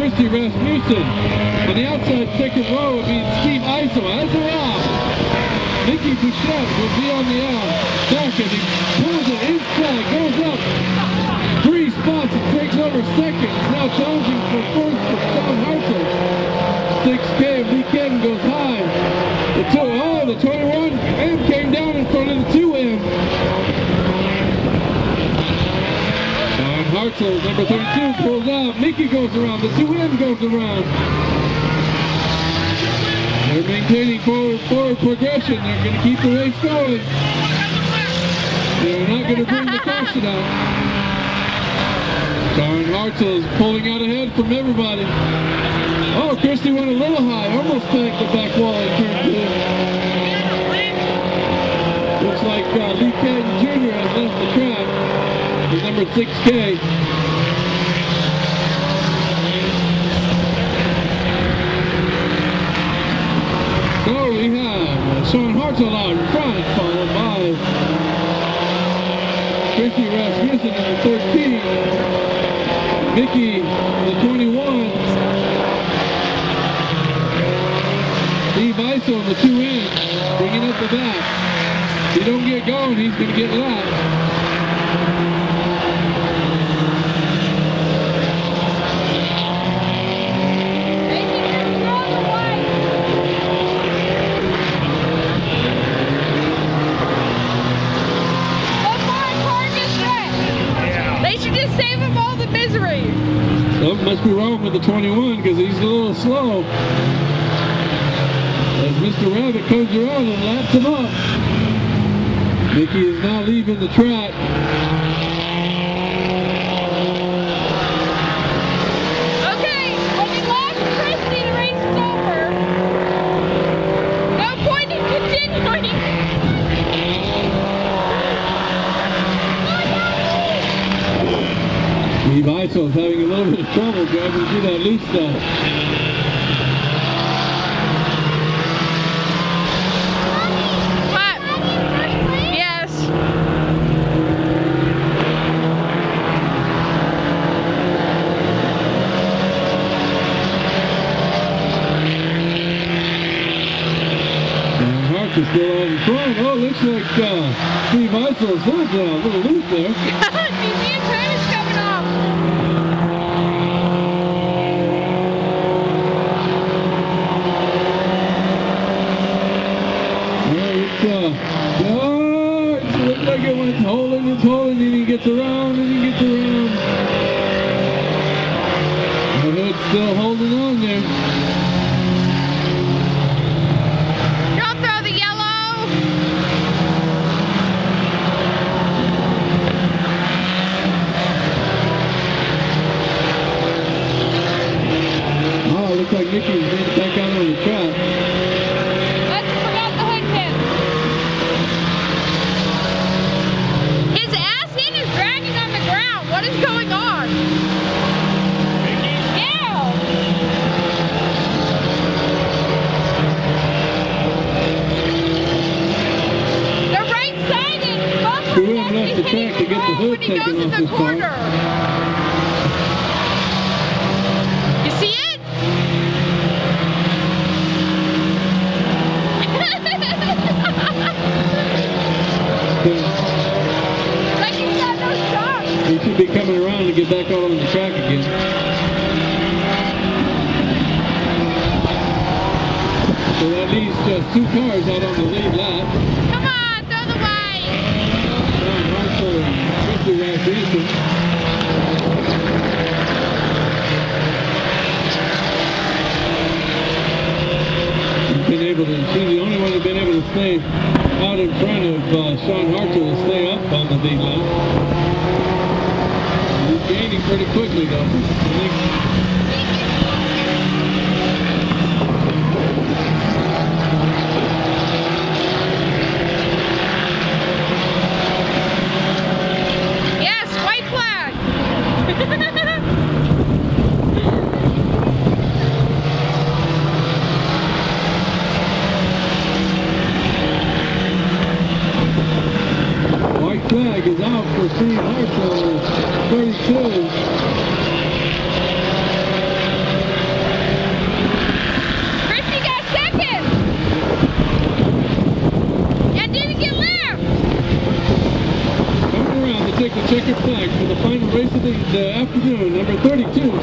Christy Rasmussen. On the outside second row would be Steve Eisel as a out. Mickey Bouchette will be on the out. Back as he pulls it inside, goes up 3 spots and takes over second. He's now challenging for first for Sean Hartzell. 6K of Lee Kenton goes high. The 21M came down in front of the 2M. Sean Hartzell, number 32, pulls out. Mickey goes around. The 2M goes around. They're maintaining forward progression. They're going to keep the race going. They're not going to bring the caution out. Sean Hartzell is pulling out ahead from everybody. Oh, Christy went a little high. Almost backed the back wall in turn 2. Looks like Lee Kenton Jr. has left the track with number 6K. So we have Sean Hartzell out in front, followed by Christy Rasmussen in the 13, Mickey the 21, Steve Eisel in the 2M, bringing up the back. If he don't get going, he's going to get lapped. Something must be wrong with the 21 because he's a little slow. As Mr. Rabbit comes around and laps him up. Mickey is now leaving the track. Okay, when he lost Christy, the race is over. No point in continuing. Steve Eisel is having a little bit of trouble driving through that loose stuff. What? Yes. Hart is still on the front. Oh, looks like Steve Eisel's hood's a little loose there. Museum time is coming up. It looks like it went holding, and he gets around, and he gets around. The hood's still holding on there. Don't throw the yellow. Oh, it looks like Mickey's made it back out on the track. Let's forget the hood pin. His ass in is dragging on the ground. What is going on? Yeah. The right side is bumping. Who left the track to get the hood when he taken goes in off the his car? corner. You see it? Like he's got no shot. He should be coming around to get back out on the track again. So that leaves just 2 cars out on the lead lap. Come on, throw the white. Sean Hartzell and Christy Rasmussen. He's been able to, she's the only one who's been able to stay out in front of Sean Hartzell and stay up on the lead lap. He's gaining pretty quickly though. I think Yes, white flag. white flag is out for Steve Hartzell, 32. the checkered flag for the final race of the afternoon, number 32.